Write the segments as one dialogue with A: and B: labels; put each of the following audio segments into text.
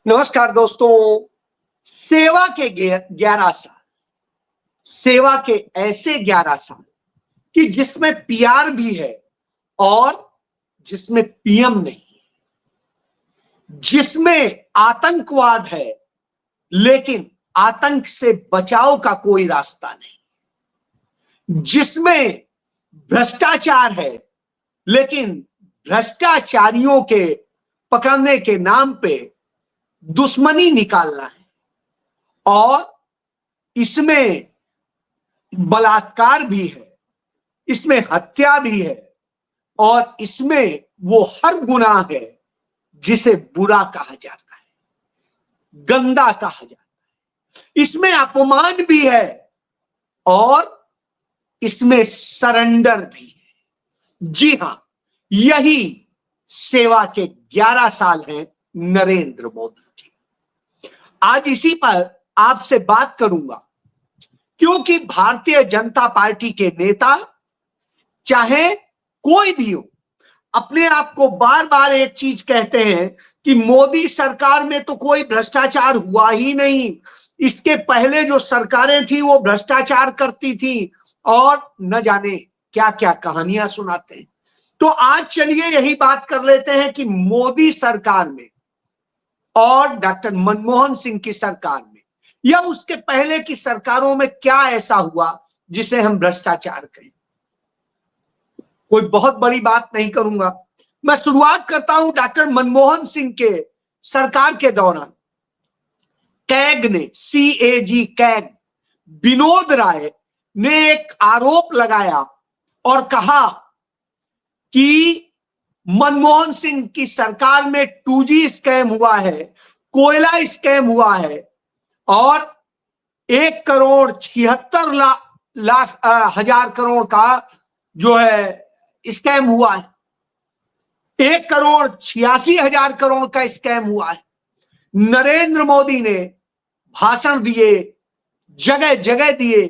A: नमस्कार दोस्तों। सेवा के 11 साल, सेवा के ऐसे 11 साल कि जिसमें पीआर भी है और जिसमें पीएम नहीं है, जिसमें आतंकवाद है लेकिन आतंक से बचाव का कोई रास्ता नहीं, जिसमें भ्रष्टाचार है लेकिन भ्रष्टाचारियों के पकड़ने के नाम पे दुश्मनी निकालना है, और इसमें बलात्कार भी है, इसमें हत्या भी है, और इसमें वो हर गुनाह है जिसे बुरा कहा जाता है, गंदा कहा जाता है। इसमें अपमान भी है और इसमें सरेंडर भी है। जी हां, यही सेवा के 11 साल हैं नरेंद्र मोदी के। आज इसी पर आपसे बात करूंगा क्योंकि भारतीय जनता पार्टी के नेता, चाहे कोई भी हो, अपने आप को बार बार एक चीज कहते हैं कि मोदी सरकार में तो कोई भ्रष्टाचार हुआ ही नहीं, इसके पहले जो सरकारें थी वो भ्रष्टाचार करती थी, और न जाने क्या क्या कहानियां सुनाते हैं। तो आज चलिए यही बात कर लेते हैं कि मोदी सरकार में और डॉक्टर मनमोहन सिंह की सरकार में या उसके पहले की सरकारों में क्या ऐसा हुआ जिसे हम भ्रष्टाचार कहें। कोई बहुत बड़ी बात नहीं करूंगा, मैं शुरुआत करता हूं डॉक्टर मनमोहन सिंह के सरकार के दौरान। कैग ने, कैग, विनोद राय ने एक आरोप लगाया और कहा कि मनमोहन सिंह की सरकार में 2G स्कैम हुआ है, कोयला स्कैम हुआ है, और 1,76,00,000 करोड़ का जो है स्कैम हुआ है, 1,86,00,000 करोड़ का स्कैम हुआ है। नरेंद्र मोदी ने भाषण दिए, जगह जगह दिए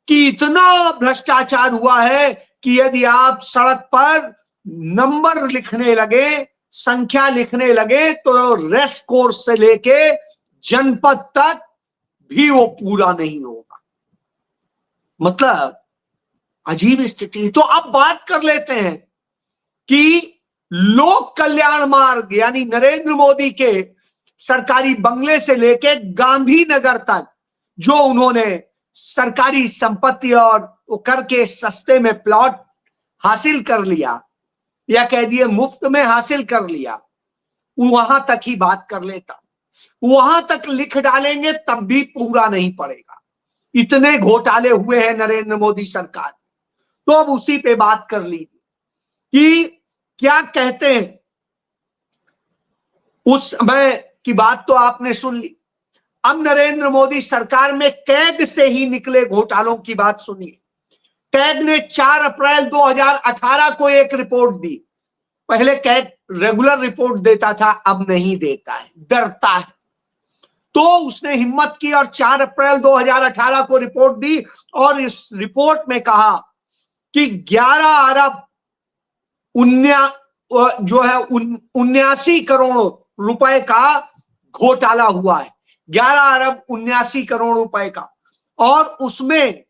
A: कि इतना भ्रष्टाचार हुआ है कि यदि आप सड़क पर नंबर लिखने लगे, संख्या लिखने लगे, तो रेस कोर्स से लेके जनपद तक भी वो पूरा नहीं होगा। मतलब अजीब स्थिति। तो अब बात कर लेते हैं कि लोक कल्याण मार्ग यानी नरेंद्र मोदी के सरकारी बंगले से लेके गांधीनगर तक जो उन्होंने सरकारी संपत्ति और वो करके सस्ते में प्लॉट हासिल कर लिया, या कह दिए मुफ्त में हासिल कर लिया, वहां तक ही बात कर लेता। वहां तक लिख डालेंगे तब भी पूरा नहीं पड़ेगा, इतने घोटाले हुए हैं नरेंद्र मोदी सरकार। तो अब उसी पे बात कर लीजिए कि क्या कहते हैं। उस समय की बात तो आपने सुन ली, अब नरेंद्र मोदी सरकार में कैग से ही निकले घोटालों की बात सुनिए। कैग ने 4 अप्रैल 2018 को एक रिपोर्ट दी। पहले कैग रेगुलर रिपोर्ट देता था, अब नहीं देता है, डरता है। तो उसने हिम्मत की और 4 अप्रैल 2018 को रिपोर्ट दी, और इस रिपोर्ट में कहा कि 11 अरब 79 करोड़ रुपए का घोटाला हुआ है, 11 अरब 79 करोड़ रुपए का। और उसमें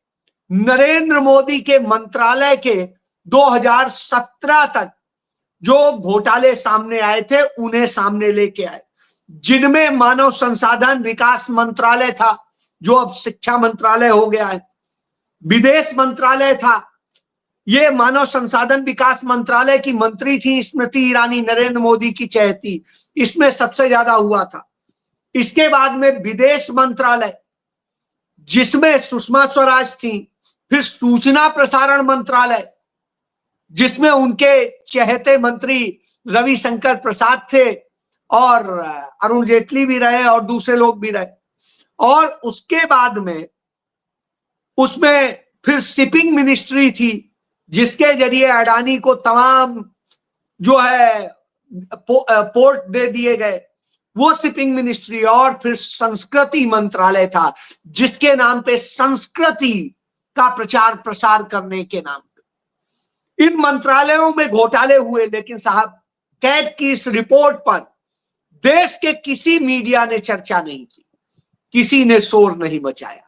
A: नरेंद्र मोदी के मंत्रालय के 2017 तक जो घोटाले सामने आए थे उन्हें सामने लेके आए, जिनमें मानव संसाधन विकास मंत्रालय था जो अब शिक्षा मंत्रालय हो गया है, विदेश मंत्रालय था, ये मानव संसाधन विकास मंत्रालय की मंत्री थी स्मृति ईरानी, नरेंद्र मोदी की चहेती, इसमें सबसे ज्यादा हुआ था। इसके बाद में विदेश मंत्रालय जिसमें सुषमा स्वराज थी, फिर सूचना प्रसारण मंत्रालय जिसमें उनके चहेते मंत्री रविशंकर प्रसाद थे, और अरुण जेटली भी रहे और दूसरे लोग भी रहे, और उसके बाद में उसमें फिर शिपिंग मिनिस्ट्री थी जिसके जरिए अडानी को तमाम जो है पोर्ट दे दिए गए, वो शिपिंग मिनिस्ट्री, और फिर संस्कृति मंत्रालय था जिसके नाम पे संस्कृति का प्रचार प्रसार करने के नाम पे इन मंत्रालयों में घोटाले हुए। लेकिन साहब कैग की इस रिपोर्ट पर देश के किसी मीडिया ने चर्चा नहीं की, किसी ने शोर नहीं मचाया,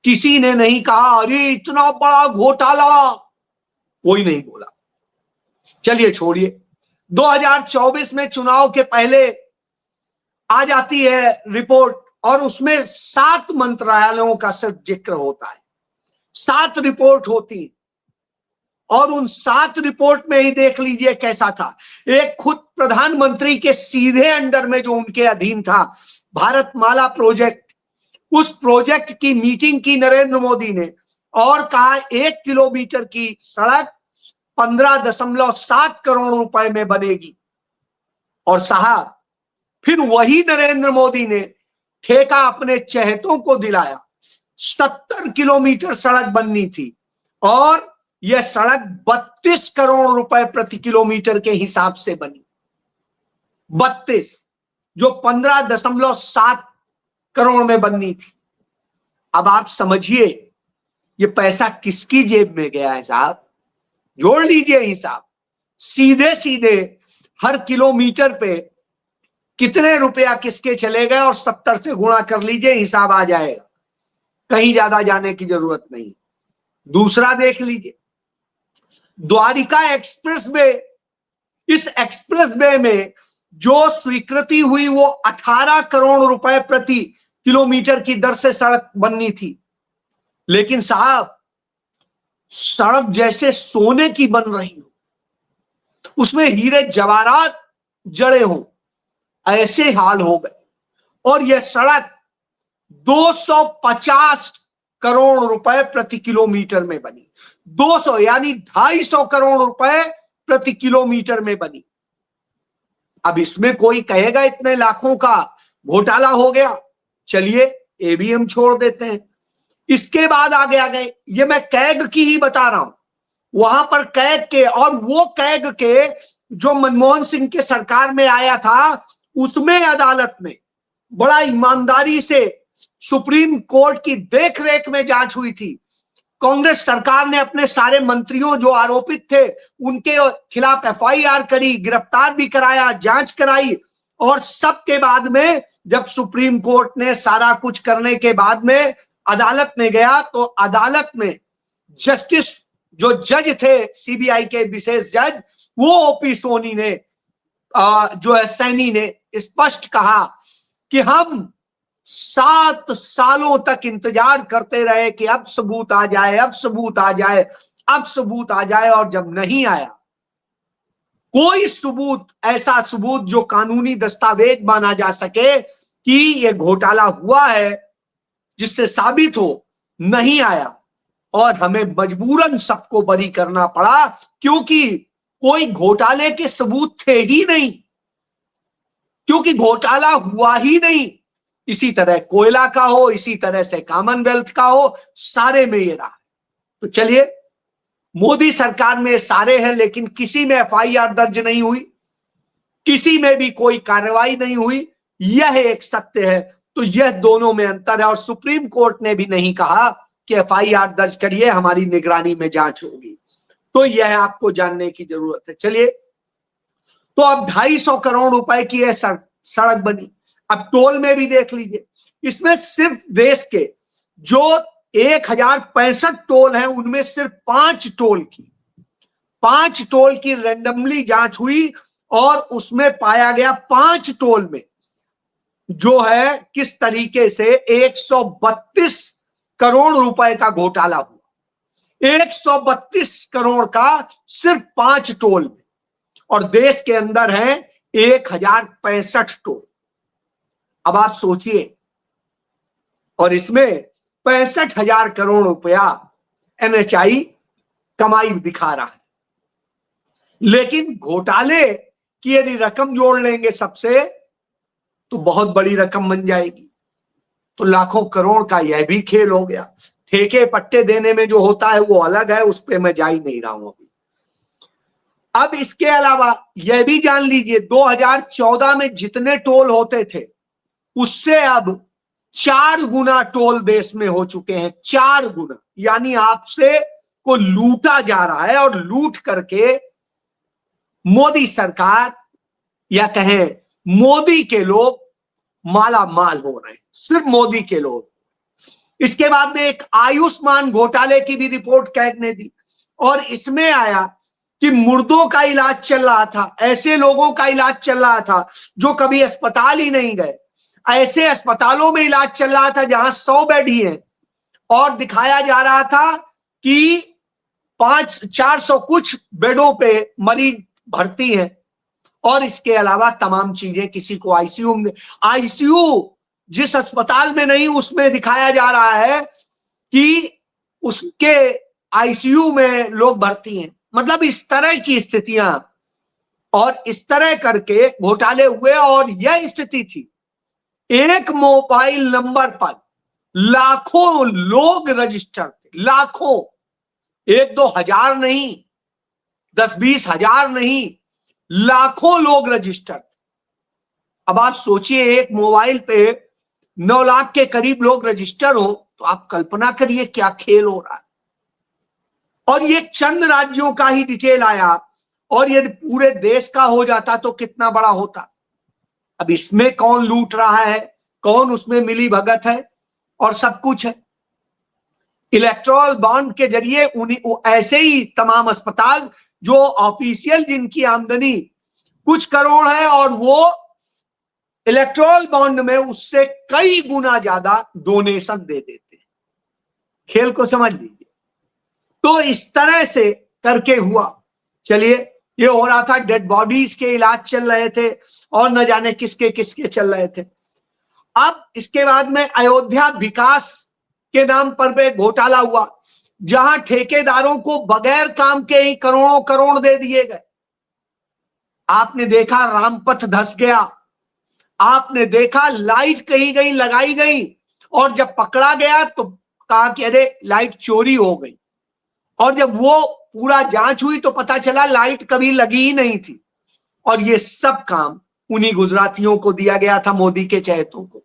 A: किसी ने नहीं कहा अरे इतना बड़ा घोटाला, कोई नहीं बोला। चलिए छोड़िए, 2024 में चुनाव के पहले आ जाती है रिपोर्ट और उसमें 7 मंत्रालयों का सिर्फ जिक्र होता है, 7 रिपोर्ट होती और उन 7 रिपोर्ट में ही देख लीजिए कैसा था। एक खुद प्रधानमंत्री के सीधे अंडर में जो उनके अधीन था भारतमाला प्रोजेक्ट, उस प्रोजेक्ट की मीटिंग की नरेंद्र मोदी ने और कहा 1 किलोमीटर की सड़क 15.7 करोड़ रुपए में बनेगी। और साहब फिर वही नरेंद्र मोदी ने ठेका अपने चहेतों को दिलाया, 70 किलोमीटर सड़क बननी थी और यह सड़क 32 करोड़ रुपए प्रति किलोमीटर के हिसाब से बनी। 32 जो 15.7 करोड़ में बननी थी। अब आप समझिए ये पैसा किसकी जेब में गया है साहब, जोड़ लीजिए हिसाब, सीधे सीधे हर किलोमीटर पे कितने रुपया किसके चले गए और 70 से गुणा कर लीजिए, हिसाब आ जाएगा, कहीं ज्यादा जाने की जरूरत नहीं। दूसरा देख लीजिए द्वारिका एक्सप्रेस वे, इस एक्सप्रेस वे में जो स्वीकृति हुई वो 18 करोड़ रुपए प्रति किलोमीटर की दर से सड़क बननी थी, लेकिन साहब सड़क जैसे सोने की बन रही हो, उसमें हीरे जवाहरात जड़े हों, ऐसे हाल हो गए। और यह सड़क 250 करोड़ रुपए प्रति किलोमीटर में बनी, 200 यानी 250 करोड़ रुपए प्रति किलोमीटर में बनी। अब इसमें कोई कहेगा इतने लाखों का घोटाला हो गया, चलिए ये भी हम छोड़ देते हैं। इसके बाद आगे आ गए, ये मैं कैग की ही बता रहा हूं, वहां पर कैग के, और वो कैग के जो मनमोहन सिंह के सरकार में आया था उसमें अदालत ने बड़ा ईमानदारी से सुप्रीम कोर्ट की देखरेख में जांच हुई थी। कांग्रेस सरकार ने अपने सारे मंत्रियों जो आरोपित थे उनके खिलाफ एफआईआर करी, गिरफ्तार भी कराया, जांच कराई, और सबके बाद में जब सुप्रीम कोर्ट ने सारा कुछ करने के बाद में अदालत में गया तो अदालत में जस्टिस जो जज थे सीबीआई के विशेष जज, वो ओपी सोनी ने जो है सैनी ने स्पष्ट कहा कि हम 7 सालों तक इंतजार करते रहे कि अब सबूत आ जाए, अब सबूत आ जाए, अब सबूत आ जाए, और जब नहीं आया कोई सबूत, ऐसा सबूत जो कानूनी दस्तावेज माना जा सके कि यह घोटाला हुआ है जिससे साबित हो, नहीं आया और हमें मजबूरन सबको बरी करना पड़ा क्योंकि कोई घोटाले के सबूत थे ही नहीं, क्योंकि घोटाला हुआ ही नहीं। इसी तरह कोयला का हो, इसी तरह से कॉमनवेल्थ का हो, सारे में ये रहा। तो चलिए मोदी सरकार में सारे हैं लेकिन किसी में एफआईआर दर्ज नहीं हुई, किसी में भी कोई कार्रवाई नहीं हुई, यह एक सत्य है। तो यह दोनों में अंतर है और सुप्रीम कोर्ट ने भी नहीं कहा कि एफआईआर दर्ज करिए, हमारी निगरानी में जांच होगी। तो यह आपको जानने की जरूरत है। चलिए, तो अब 250 करोड़ रुपए की यह सड़क बनी। अब टोल में भी देख लीजिए, इसमें सिर्फ देश के जो 1065 टोल हैं उनमें सिर्फ 5 टोल की रैंडमली जांच हुई और उसमें पाया गया 5 टोल में जो है किस तरीके से 132 करोड़ रुपए का घोटाला हुआ। 132 करोड़ का सिर्फ 5 टोल में, और देश के अंदर है 1065 टोल। अब आप सोचिए, और इसमें 65,000 करोड़ रुपया एनएचआई कमाई दिखा रहा है, लेकिन घोटाले की यदि रकम जोड़ लेंगे सबसे तो बहुत बड़ी रकम बन जाएगी। तो लाखों करोड़ का यह भी खेल हो गया। ठेके पट्टे देने में जो होता है वो अलग है, उस पर मैं जा ही नहीं रहा हूं अभी। अब इसके अलावा यह भी जान लीजिए 2014 में जितने टोल होते थे उससे अब 4 गुना टोल देश में हो चुके हैं। 4 गुना, यानी आपसे को लूटा जा रहा है और लूट करके मोदी सरकार या कहें मोदी के लोग माला माल हो रहे हैं, सिर्फ मोदी के लोग। इसके बाद में एक आयुष्मान घोटाले की भी रिपोर्ट कैग ने दी, और इसमें आया कि मुर्दों का इलाज चल रहा था, ऐसे लोगों का इलाज चल रहा था जो कभी अस्पताल ही नहीं गए, ऐसे अस्पतालों में इलाज चल रहा था जहां 100 बेड ही है, और दिखाया जा रहा था कि 400 कुछ बेडों पे मरीज भर्ती है, और इसके अलावा तमाम चीजें, किसी को आईसीयू जिस अस्पताल में नहीं उसमें दिखाया जा रहा है कि उसके आईसीयू में लोग भर्ती हैं। मतलब इस तरह की स्थितियां, और इस तरह करके घोटाले हुए, और यह स्थिति थी एक मोबाइल नंबर पर लाखों लोग रजिस्टर थे, लाखों, 1-2 हजार नहीं, 10-20 हजार नहीं, लाखों लोग रजिस्टर। अब आप सोचिए एक मोबाइल पे 9 लाख के करीब लोग रजिस्टर हो, तो आप कल्पना करिए क्या खेल हो रहा है। और ये चंद राज्यों का ही डिटेल आया, और यदि पूरे देश का हो जाता तो कितना बड़ा होता। अब इसमें कौन लूट रहा है, कौन उसमें मिली भगत है, और सब कुछ है। इलेक्टोरल बॉन्ड के जरिए उन्हीं ऐसे ही तमाम अस्पताल जो ऑफिशियल जिनकी आमदनी कुछ करोड़ है, और वो इलेक्टोरल बॉन्ड में उससे कई गुना ज्यादा डोनेशन दे देते हैं। खेल को समझ लीजिए। तो इस तरह से करके हुआ। चलिए, ये हो रहा था, डेड बॉडीज के इलाज चल रहे थे, और न जाने किसके किसके चल रहे थे। अब इसके बाद में अयोध्या विकास के नाम पर पे घोटाला हुआ, जहां ठेकेदारों को बगैर काम के ही करोड़ों करोड़ दे दिए गए। आपने देखा रामपथ धस गया, आपने देखा लाइट कहीं गई लगाई गई, और जब पकड़ा गया तो कहा कि अरे लाइट चोरी हो गई, और जब वो पूरा जांच हुई तो पता चला लाइट कभी लगी ही नहीं थी। और ये सब काम उन्हीं गुजरातियों को दिया गया था, मोदी के चहेतों को।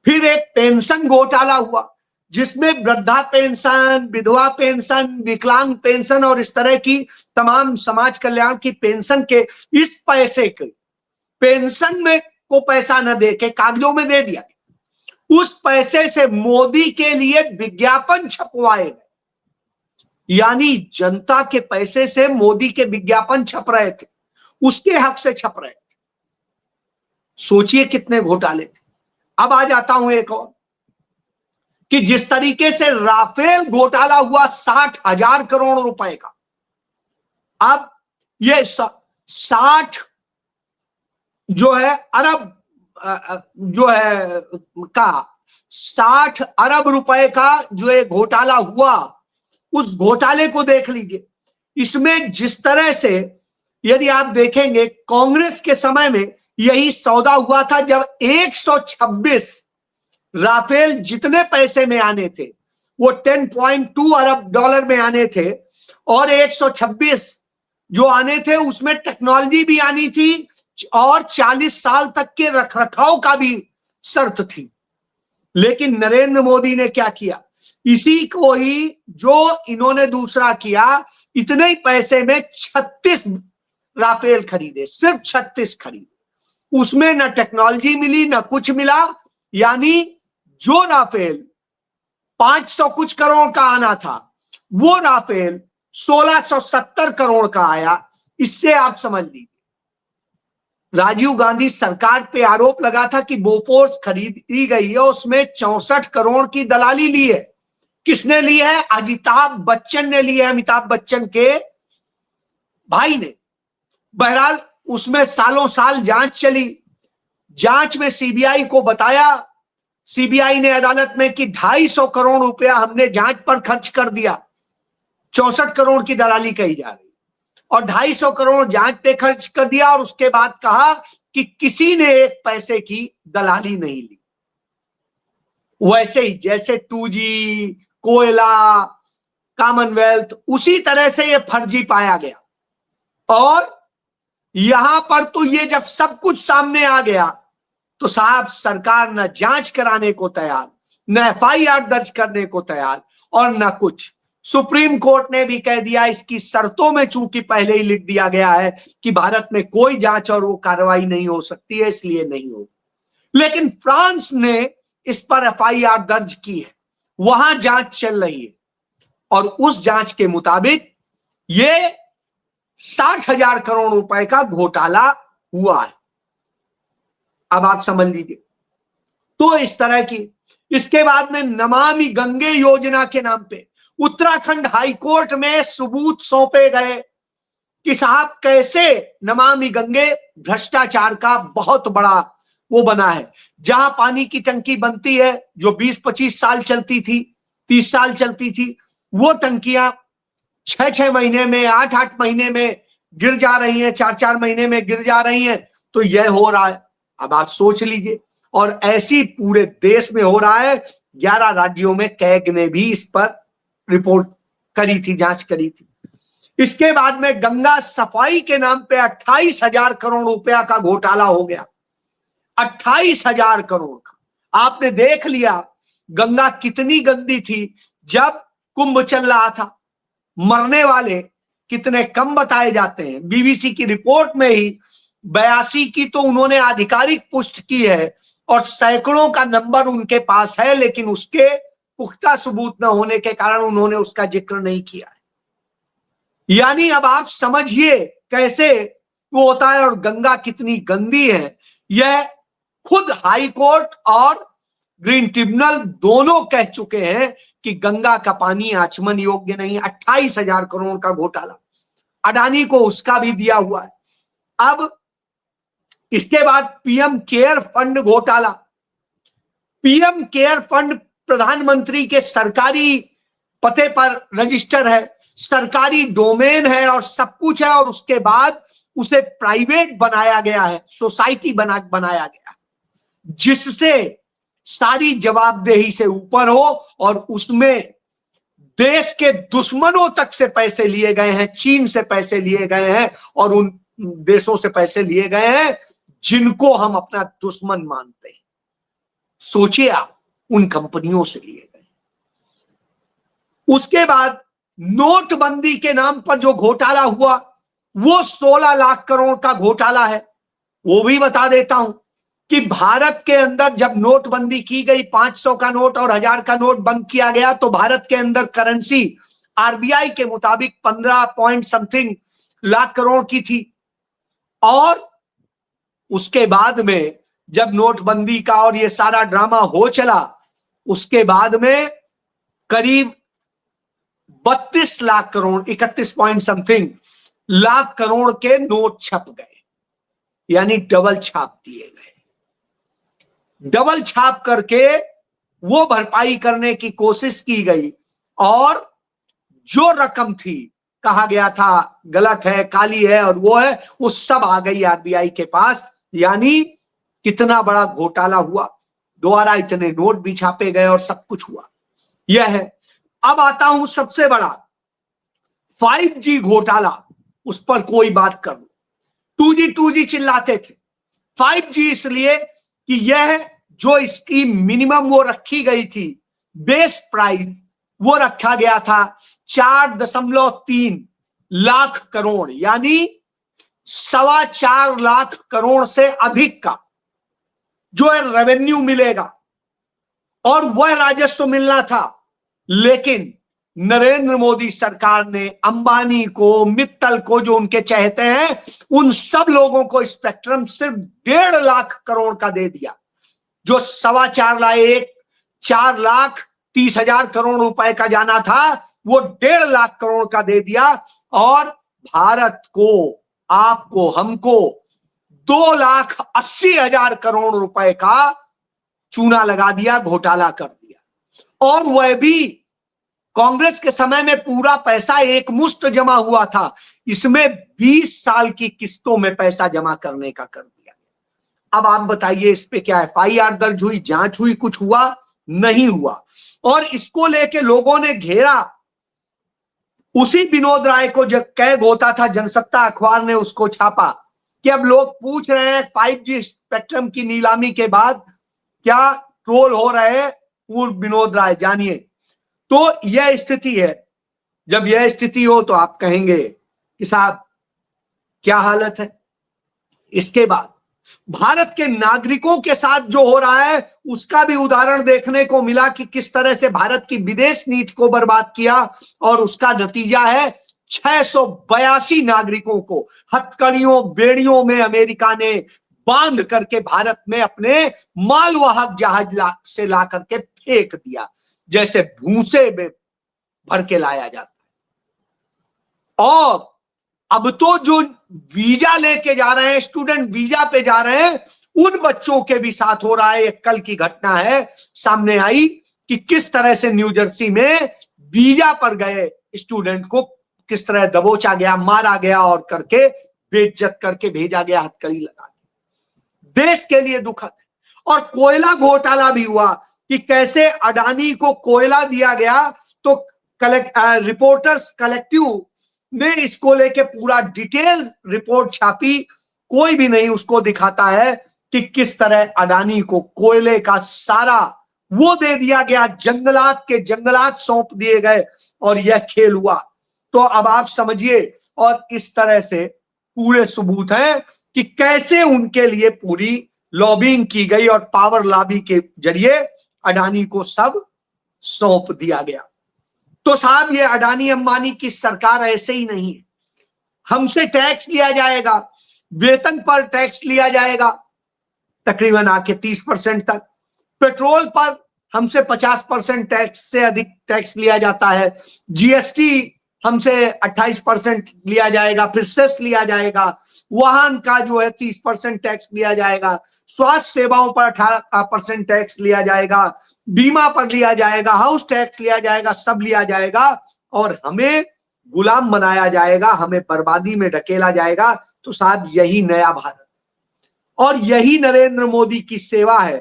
A: फिर एक पेंशन घोटाला हुआ, जिसमें वृद्धा पेंशन, विधवा पेंशन, विकलांग पेंशन और इस तरह की तमाम समाज कल्याण की पेंशन के इस पैसे के, पेंशन में को पैसा न दे के कागजों में दे दिया, उस पैसे से मोदी के लिए विज्ञापन छपवाए गए। यानी जनता के पैसे से मोदी के विज्ञापन छप रहे थे, उसके हक से छप रहे थे। सोचिए कितने घोटाले थे। अब आ जाता हूं एक और, कि जिस तरीके से राफेल घोटाला हुआ 60,000 करोड़ रुपए का, अब ये 60 जो है अरब जो है का 60 अरब रुपए का जो है घोटाला हुआ, उस घोटाले को देख लीजिए। इसमें जिस तरह से यदि आप देखेंगे, कांग्रेस के समय में यही सौदा हुआ था, जब 126 राफेल जितने पैसे में आने थे वो 10.2 अरब डॉलर में आने थे, और 126 जो आने थे उसमें टेक्नोलॉजी भी आनी थी, और 40 साल तक के रखरखाव का भी शर्त थी। लेकिन नरेंद्र मोदी ने क्या किया, इसी को ही जो इन्होंने दूसरा किया, इतने ही पैसे में 36 राफेल खरीदे, सिर्फ 36 खरीदे। उसमें न टेक्नोलॉजी मिली न कुछ मिला। यानी जो राफेल 500 कुछ करोड़ का आना था, वो राफेल 1670 करोड़ का आया। इससे आप समझ लीजिए, राजीव गांधी सरकार पे आरोप लगा था कि बोफोर्स खरीदी गई है, उसमें 64 करोड़ की दलाली ली है। किसने ली है? अमिताभ बच्चन ने ली है, अमिताभ बच्चन के भाई ने। बहरहाल उसमें सालों साल जांच चली, जांच में सीबीआई को बताया, सीबीआई ने अदालत में कि 250 करोड़ रुपया हमने जांच पर खर्च कर दिया, 64 करोड़ की दलाली कही जा रही, और 250 करोड़ जांच पे खर्च कर दिया, और उसके बाद कहा कि किसी ने एक पैसे की दलाली नहीं ली। वैसे ही जैसे 2G, कोयला, कॉमनवेल्थ, उसी तरह से ये फर्जी पाया गया। और यहां पर तो ये जब सब कुछ सामने आ गया, तो साहब सरकार न जांच कराने को तैयार, न FIR दर्ज करने को तैयार, और न कुछ। सुप्रीम कोर्ट ने भी कह दिया, इसकी शर्तों में चूंकि पहले ही लिख दिया गया है कि भारत में कोई जांच और वो कार्रवाई नहीं हो सकती है, इसलिए नहीं हो। लेकिन फ्रांस ने इस पर एफआईआर दर्ज की है, वहां जांच चल रही है और उस जांच के मुताबिक ये 60,000 करोड़ रुपए का घोटाला हुआ है। अब आप समझ लीजिए। तो इस तरह की, इसके बाद में नमामि गंगे योजना के नाम पे उत्तराखंड हाईकोर्ट में सबूत सौंपे गए कि साहब कैसे नमामि गंगे भ्रष्टाचार का बहुत बड़ा वो बना है। जहां पानी की टंकी बनती है जो 20-25 साल चलती थी, 30 साल चलती थी, वो टंकियां 6-6 महीने में, 8-8 महीने में गिर जा रही हैं, 4-4 महीने में गिर जा रही हैं। तो यह हो रहा है। अब आप सोच लीजिए, और ऐसी पूरे देश में हो रहा है। 11 राज्यों में कैग ने भी इस पर रिपोर्ट करी थी, जांच करी थी। इसके बाद में गंगा सफाई के नाम पे 28,000 करोड़ रुपया का घोटाला हो गया। 28,000 करोड़ का। आपने देख लिया गंगा कितनी गंदी थी जब कुंभ चल रहा था। मरने वाले कितने कम बताए जाते हैं। बीबीसी की रिपोर्ट में ही 82 की तो उन्होंने आधिकारिक पुष्टि की है और सैकड़ों का नंबर उनके पास है, लेकिन उसके पुख्ता सबूत न होने के कारण उन्होंने उसका जिक्र नहीं किया है। यानी अब आप समझिए कैसे वो होता है और गंगा कितनी गंदी है। यह खुद हाई कोर्ट और ग्रीन ट्रिब्यूनल दोनों कह चुके हैं कि गंगा का पानी आचमन योग्य नहीं। 28,000 करोड़ का घोटाला, अडानी को उसका भी दिया हुआ है। अब इसके बाद पीएम केयर फंड घोटाला। पीएम केयर फंड प्रधानमंत्री के सरकारी पते पर रजिस्टर है, सरकारी डोमेन है और सब कुछ है, और उसके बाद उसे प्राइवेट बनाया गया है, सोसाइटी बनाया गया, जिससे सारी जवाबदेही से ऊपर हो और उसमें देश के दुश्मनों तक से पैसे लिए गए हैं। चीन से पैसे लिए गए हैं और उन देशों से पैसे लिए गए हैं जिनको हम अपना दुश्मन मानते हैं। सोचिए आप, उन कंपनियों से लिए गए। उसके बाद नोटबंदी के नाम पर जो घोटाला हुआ वो 16 लाख करोड़ का घोटाला है। वो भी बता देता हूं कि भारत के अंदर जब नोटबंदी की गई, 500 का नोट और 1000 का नोट बंद किया गया, तो भारत के अंदर करेंसी आरबीआई के मुताबिक 15 पॉइंट समथिंग लाख करोड़ की थी। और उसके बाद में जब नोटबंदी का और ये सारा ड्रामा हो चला, उसके बाद में करीब 32 लाख करोड़, 31 पॉइंट समथिंग लाख करोड़ के नोट छप गए, यानी डबल छाप दिए गए। डबल छाप करके वो भरपाई करने की कोशिश की गई और जो रकम थी, कहा गया था गलत है, काली है और वो है, वो सब आ गई आरबीआई के पास। यानी कितना बड़ा घोटाला हुआ, दोबारा इतने नोट भी छापे गए और सब कुछ हुआ। यह है। अब आता हूं सबसे बड़ा 5G घोटाला, उस पर कोई बात कर लो। 2G चिल्लाते थे, 5G इसलिए कि यह जो इसकी मिनिमम वो रखी गई थी, बेस प्राइस वो रखा गया था 4.3 लाख करोड़, यानी 4.25 लाख करोड़ से अधिक का जो है रेवेन्यू मिलेगा और वह राजस्व मिलना था। लेकिन नरेंद्र मोदी सरकार ने अंबानी को, मित्तल को, जो उनके चहेते हैं, उन सब लोगों को स्पेक्ट्रम सिर्फ 1.5 लाख करोड़ का दे दिया। जो 4 लाख 30,000 करोड़ रुपए का जाना था, वो 1.5 लाख करोड़ का दे दिया और भारत को, आपको, हमको 2,80,000 करोड़ रुपए का चूना लगा दिया, घोटाला कर दिया। और वह भी कांग्रेस के समय में पूरा पैसा एक मुश्त जमा हुआ था, इसमें 20 साल की किस्तों में पैसा जमा करने का कर दिया। अब आप बताइए इस पे क्या एफआईआर दर्ज हुई, जांच हुई, कुछ हुआ? नहीं हुआ। और इसको लेके लोगों ने घेरा। उसी विनोद राय को जब कैग होता था, जनसत्ता अखबार ने उसको छापा कि अब लोग पूछ रहे हैं 5G स्पेक्ट्रम की नीलामी के बाद क्या ट्रोल हो रहे हैं पूर्व विनोद राय, जानिए। तो यह स्थिति है। जब यह स्थिति हो तो आप कहेंगे कि साहब क्या हालत है। इसके बाद भारत के नागरिकों के साथ जो हो रहा है उसका भी उदाहरण देखने को मिला कि किस तरह से भारत की विदेश नीति को बर्बाद किया, और उसका नतीजा है 682 नागरिकों को हथकड़ियों बेड़ियों में अमेरिका ने बांध करके भारत में अपने मालवाहक जहाज से ला करके फेंक दिया, जैसे भूसे में भर के लाया जाता है। और अब तो जो वीजा लेके जा रहे हैं, स्टूडेंट वीजा पे जा रहे हैं, उन बच्चों के भी साथ हो रहा है। एक कल की घटना है सामने आई कि किस तरह से न्यू जर्सी में वीजा पर गए स्टूडेंट को किस तरह दबोचा गया, मारा गया और करके बेइज्जत करके भेजा गया हथकड़ी लगा। देश के लिए दुखद। और कोयला घोटाला भी हुआ कि कैसे अडानी को कोयला दिया गया, तो रिपोर्टर्स कलेक्टिव ने इसको लेके पूरा डिटेल रिपोर्ट छापी। कोई भी नहीं उसको दिखाता है कि किस तरह अडानी को कोयले का सारा वो दे दिया गया, जंगलात के जंगलात सौंप दिए गए और यह खेल हुआ। तो अब आप समझिए, और इस तरह से पूरे सबूत हैं कि कैसे उनके लिए पूरी लॉबिंग की गई और पावर लॉबी के जरिए अडानी को सब सौंप दिया गया। तो साहब ये अडानी अंबानी की सरकार ऐसे ही नहीं है। हमसे टैक्स लिया जाएगा, वेतन पर टैक्स लिया जाएगा तकरीबन आके 30% तक, पेट्रोल पर हमसे 50% टैक्स से अधिक टैक्स लिया जाता है, जीएसटी हमसे 28% लिया जाएगा, फिर सेस लिया जाएगा, वाहन का जो है 30% टैक्स लिया जाएगा, स्वास्थ्य सेवाओं पर 18% टैक्स लिया जाएगा, बीमा पर लिया जाएगा, हाउस टैक्स लिया जाएगा, सब लिया जाएगा और हमें गुलाम बनाया जाएगा, हमें बर्बादी में ढकेला जाएगा। तो साहब यही नया भारत और यही नरेंद्र मोदी की सेवा है।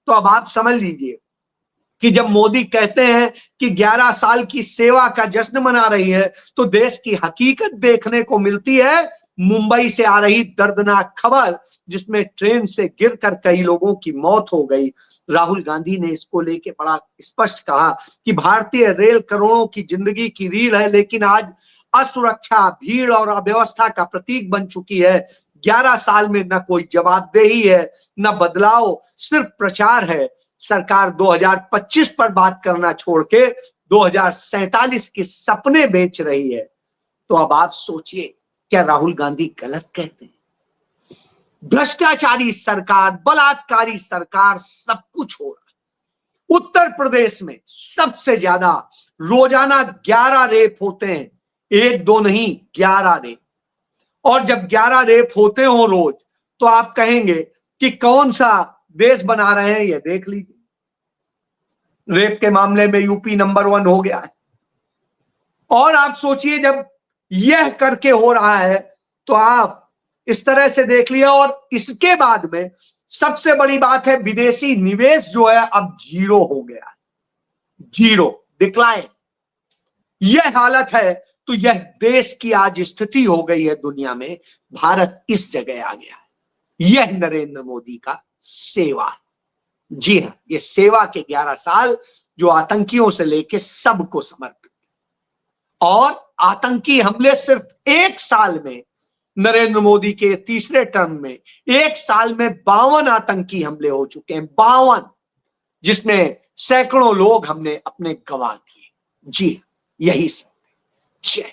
A: तो अब आप समझ लीजिए कि जब मोदी कहते हैं कि 11 साल की सेवा का जश्न मना रही है, तो देश की हकीकत देखने को मिलती है। मुंबई से आ रही दर्दनाक खबर जिसमें ट्रेन से गिरकर कई लोगों की मौत हो गई। राहुल गांधी ने इसको लेके बड़ा स्पष्ट कहा कि भारतीय रेल करोड़ों की जिंदगी की रीढ़ है, लेकिन आज असुरक्षा, भीड़ और अव्यवस्था का प्रतीक बन चुकी है। 11 साल में न कोई जवाबदेही है, न बदलाव, सिर्फ प्रचार है। सरकार 2025 पर बात करना छोड़ के 2047 के सपने बेच रही है। तो अब आप सोचिए, क्या राहुल गांधी गलत कहते हैं? भ्रष्टाचारी सरकार, बलात्कारी सरकार, सब कुछ हो रहा है। उत्तर प्रदेश में सबसे ज्यादा रोजाना 11 रेप होते हैं, 1-2 नहीं 11 रेप। और जब 11 रेप होते हो रोज, तो आप कहेंगे कि कौन सा देश बना रहे हैं, ये देख लीजिए। रेप के मामले में यूपी नंबर 1 हो गया है। और आप सोचिए जब यह करके हो रहा है, तो आप इस तरह से देख लिया। और इसके बाद में सबसे बड़ी बात है, विदेशी निवेश जो है अब 0 हो गया है, 0 डिक्लाइन। यह हालत है। तो यह देश की आज स्थिति हो गई है दुनिया में, भारत इस जगह आ गया है। यह नरेंद्र मोदी का सेवा है। जी हां, ये सेवा के 11 साल जो आतंकियों से लेके सबको समर्पित। और आतंकी हमले सिर्फ 1 साल में, नरेंद्र मोदी के तीसरे टर्म में 1 साल में 52 आतंकी हमले हो चुके हैं, 52, जिसमें सैकड़ों लोग हमने अपने गंवा दिए। जी यही सब। जय